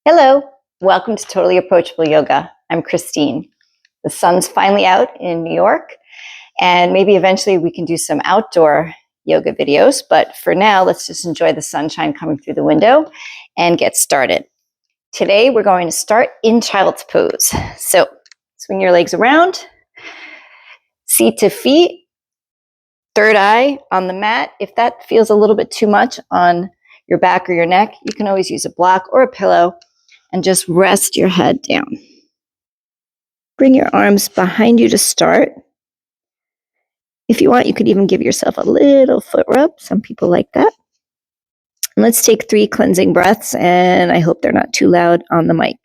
Hello, welcome to Totally Approachable Yoga. I'm Christine. The sun's finally out in New York, and maybe eventually we can do some outdoor yoga videos, but for now, let's just enjoy the sunshine coming through the window and get started. Today, we're going to start in child's pose. So swing your legs around, seat to feet, third eye on the mat. If that feels a little bit too much on your back or your neck, you can always use a block or a pillow and just rest your head down. Bring your arms behind you to start. If you want, you could even give yourself a little foot rub. Some people like that. And let's take 3 cleansing breaths, and I hope they're not too loud on the mic.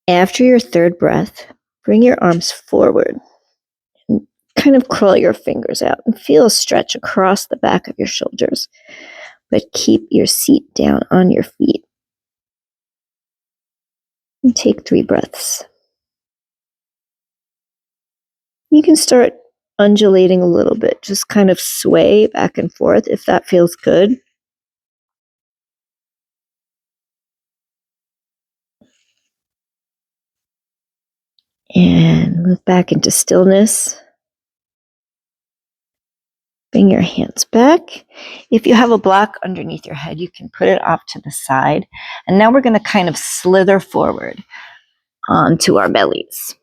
After your third breath, bring your arms forward and kind of curl your fingers out and feel a stretch across the back of your shoulders, but keep your seat down on your feet. And take 3 breaths. You can start undulating a little bit, just kind of sway back and forth if that feels good. And move back into stillness. Bring your hands back. If you have a block underneath your head, you can put it off to the side. And now we're going to kind of slither forward onto our bellies.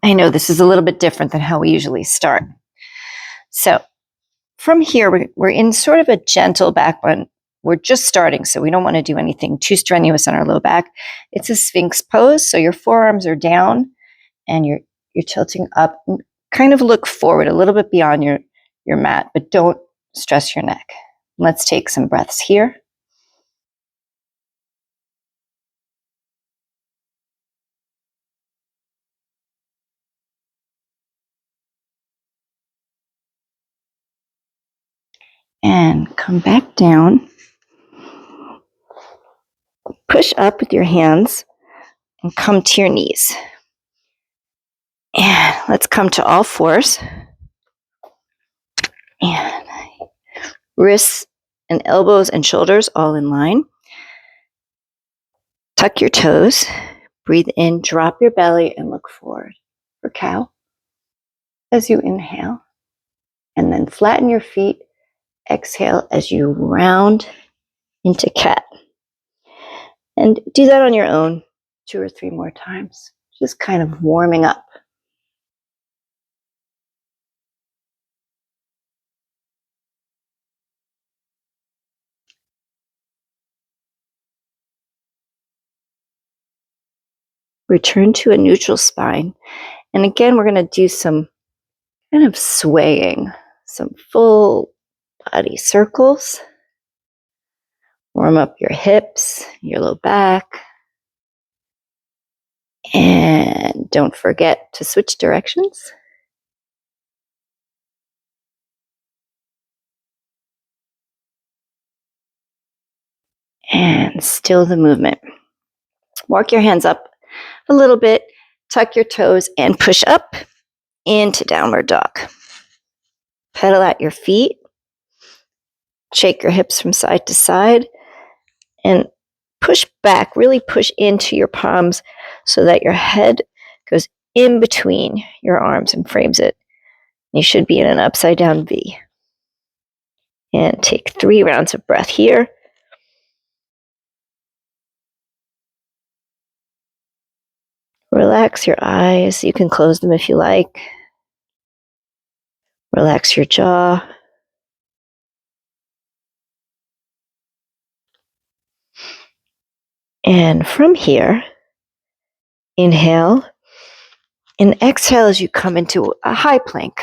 I know this is a little bit different than how we usually start. So from here, we're in sort of a gentle back bend. We're just starting, so we don't want to do anything too strenuous on our low back. It's a Sphinx pose, so your forearms are down and you're tilting up. Kind of look forward a little bit beyond your mat, but don't stress your neck. Let's take some breaths here. And come back down. Push up with your hands and come to your knees. And let's come to all fours. And wrists and elbows and shoulders all in line. Tuck your toes. Breathe in, drop your belly, and look forward for cow as you inhale. And then flatten your feet. Exhale as you round into cat. And do that on your own 2 or 3 more times. Just kind of warming up. Return to a neutral spine. And again, we're going to do some kind of swaying, some full body circles. Warm up your hips, your low back. And don't forget to switch directions. And still the movement. Walk your hands up a little bit, tuck your toes, and push up into downward dog. Pedal at your feet. Shake your hips from side to side. And push back, really push into your palms so that your head goes in between your arms and frames it. You should be in an upside down V. And take 3 rounds of breath here. Relax your eyes. You can close them if you like. Relax your jaw. And from here, inhale and exhale as you come into a high plank.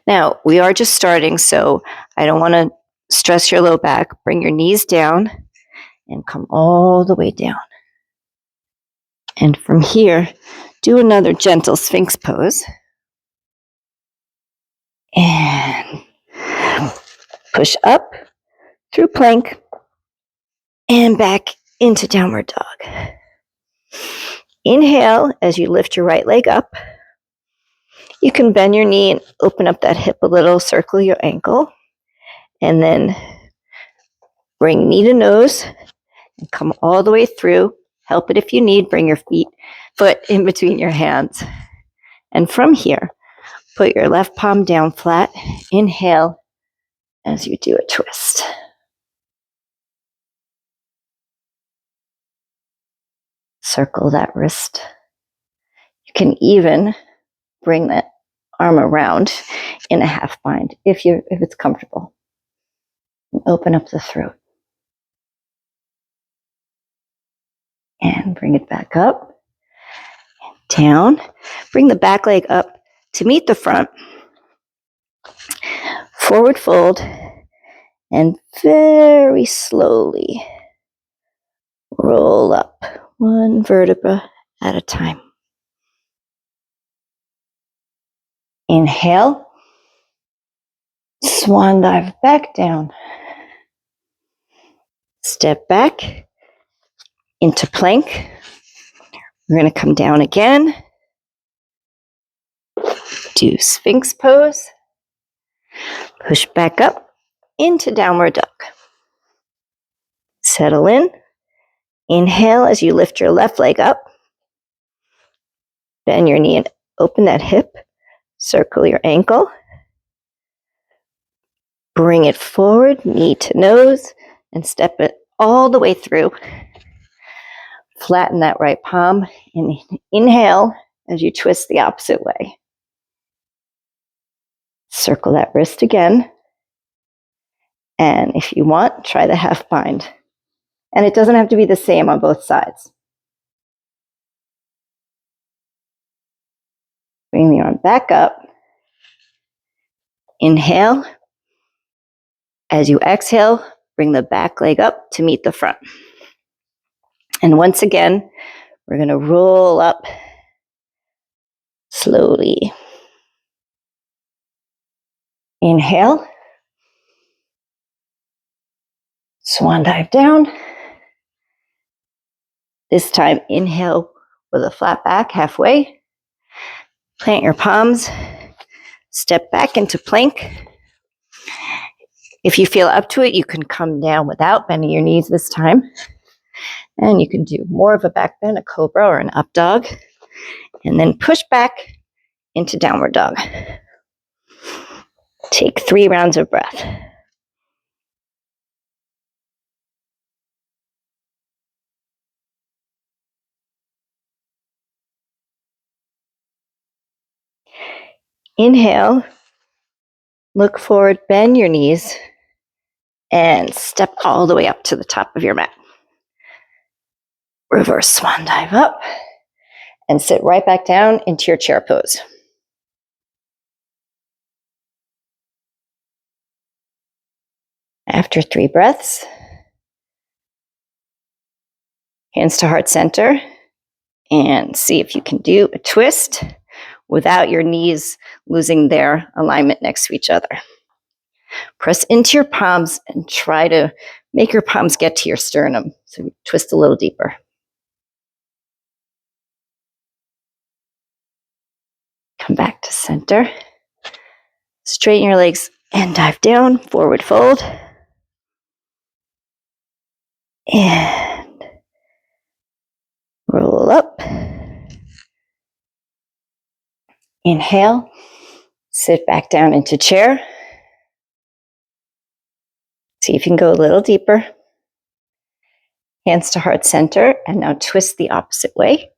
Now, we are just starting, so I don't want to stress your low back. Bring your knees down and come all the way down. And from here, do another gentle Sphinx pose. And push up through plank. and back into downward dog. Inhale as you lift your right leg up. You can bend your knee and open up that hip a little, circle your ankle, and then bring knee to nose and come all the way through. Help it if you need. Bring your foot in between your hands. And from here, put your left palm down flat. Inhale as you do a twist. Circle that wrist. You can even bring that arm around in a half bind if it's comfortable. And open up the throat. And bring it back up. And down. Bring the back leg up to meet the front. Forward fold. And very slowly roll up one vertebra at a time. Inhale. Swan dive back down. Step back into plank. We're going to come down again. Do Sphinx pose. Push back up into downward dog. Settle in. Inhale as you lift your left leg up. Bend your knee and open that hip. Circle your ankle. Bring it forward, knee to nose, and step it all the way through. Flatten that right palm and inhale as you twist the opposite way. Circle that wrist again. And if you want, try the half bind. And it doesn't have to be the same on both sides. Bring the arm back up. Inhale. As you exhale, bring the back leg up to meet the front. And once again, we're going to roll up slowly. Inhale. Swan dive down. This time, inhale with a flat back halfway. Plant your palms. Step back into plank. If you feel up to it, you can come down without bending your knees this time. And you can do more of a back bend, a cobra or an up dog. And then push back into downward dog. Take 3 rounds of breath. Inhale. Look forward, bend your knees, and step all the way up to the top of your mat. Reverse swan dive up, and sit right back down into your chair pose. After 3 breaths, hands to heart center, and see if you can do a twist without your knees losing their alignment next to each other. Press into your palms and try to make your palms get to your sternum. So you twist a little deeper. Come back to center. Straighten your legs and dive down, forward fold. And roll up. Inhale, sit back down into chair. See if you can go a little deeper. Hands to heart center, and now twist the opposite way.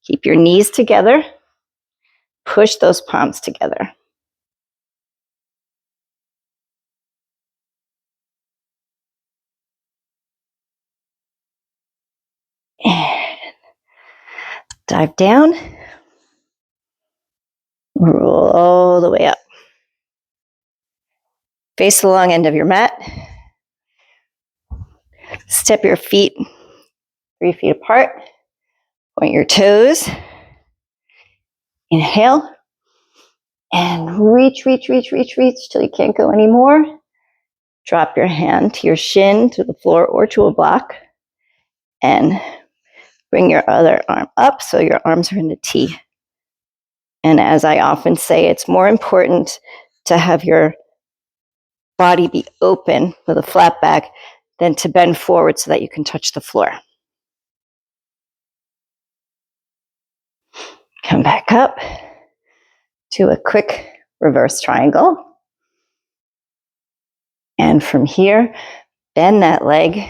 Keep your knees together. Push those palms together. And dive down. Roll all the way up. Face the long end of your mat. Step your feet 3 feet apart. Point your toes. Inhale. And reach till you can't go anymore. Drop your hand to your shin, to the floor, or to a block. And bring your other arm up so your arms are in the T. And as I often say, it's more important to have your body be open with a flat back than to bend forward so that you can touch the floor. Come back up to a quick reverse triangle. And from here, bend that leg.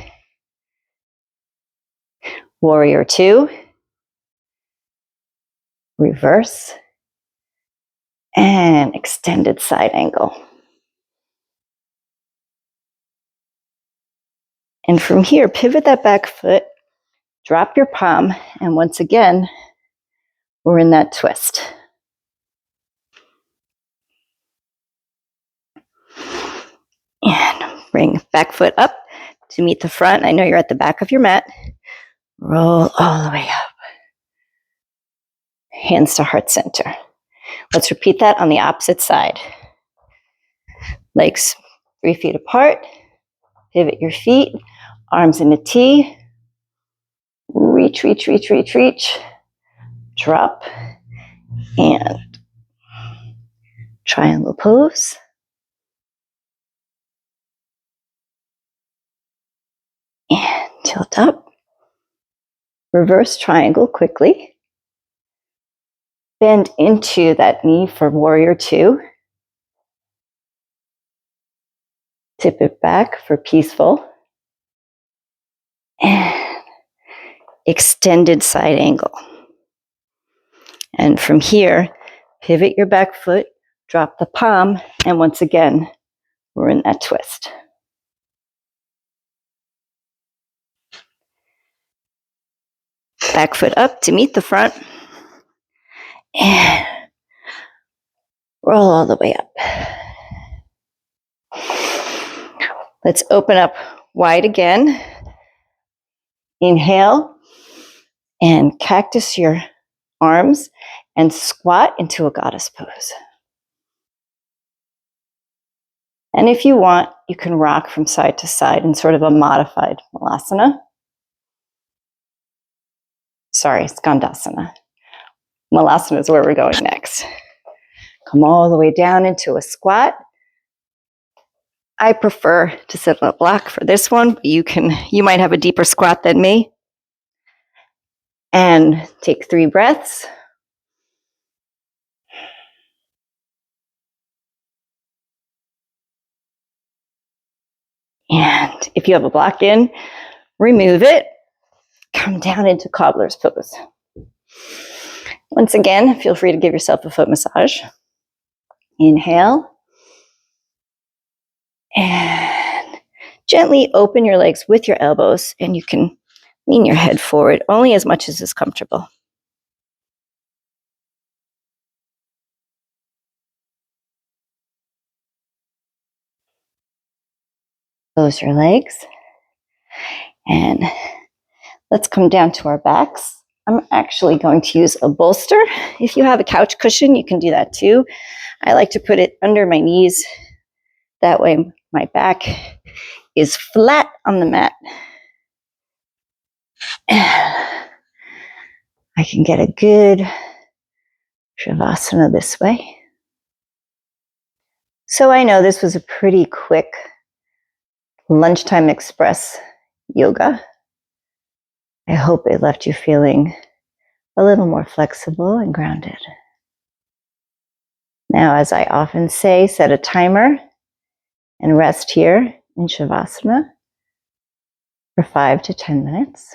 Warrior two. Reverse. And extended side angle. And from here, pivot that back foot, drop your palm, and once again, we're in that twist. And bring back foot up to meet the front. I know you're at the back of your mat. Roll all the way up. Hands to heart center. Let's repeat that on the opposite side. Legs 3 feet apart. Pivot your feet. Arms in a T. Reach, reach, reach, reach, reach. Drop. And triangle pose. And tilt up. Reverse triangle quickly. Bend into that knee for warrior two. Tip it back for peaceful. And extended side angle. And from here, pivot your back foot, drop the palm, and once again, we're in that twist. Back foot up to meet the front. And roll all the way up. Let's open up wide again. Inhale and cactus your arms and squat into a goddess pose. And if you want, you can rock from side to side in sort of a modified malasana. Sorry, skandasana. Malasana is where we're going next. Come all the way down into a squat. I prefer to sit on a block for this one, but you might have a deeper squat than me. And take 3 breaths. And if you have a block in, remove it. Come down into cobbler's pose. Once again, feel free to give yourself a foot massage. Inhale. And gently open your legs with your elbows, and you can lean your head forward only as much as is comfortable. Close your legs. And let's come down to our backs. I'm actually going to use a bolster. If you have a couch cushion, you can do that too. I like to put it under my knees. That way my back is flat on the mat. I can get a good shavasana this way. So I know this was a pretty quick lunchtime express yoga. I hope it left you feeling a little more flexible and grounded. Now, as I often say, set a timer and rest here in Shavasana for 5 to 10 minutes.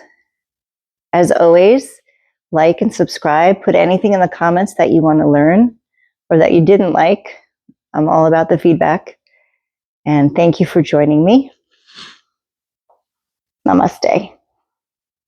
As always, like and subscribe. Put anything in the comments that you want to learn or that you didn't like. I'm all about the feedback. And thank you for joining me. Namaste.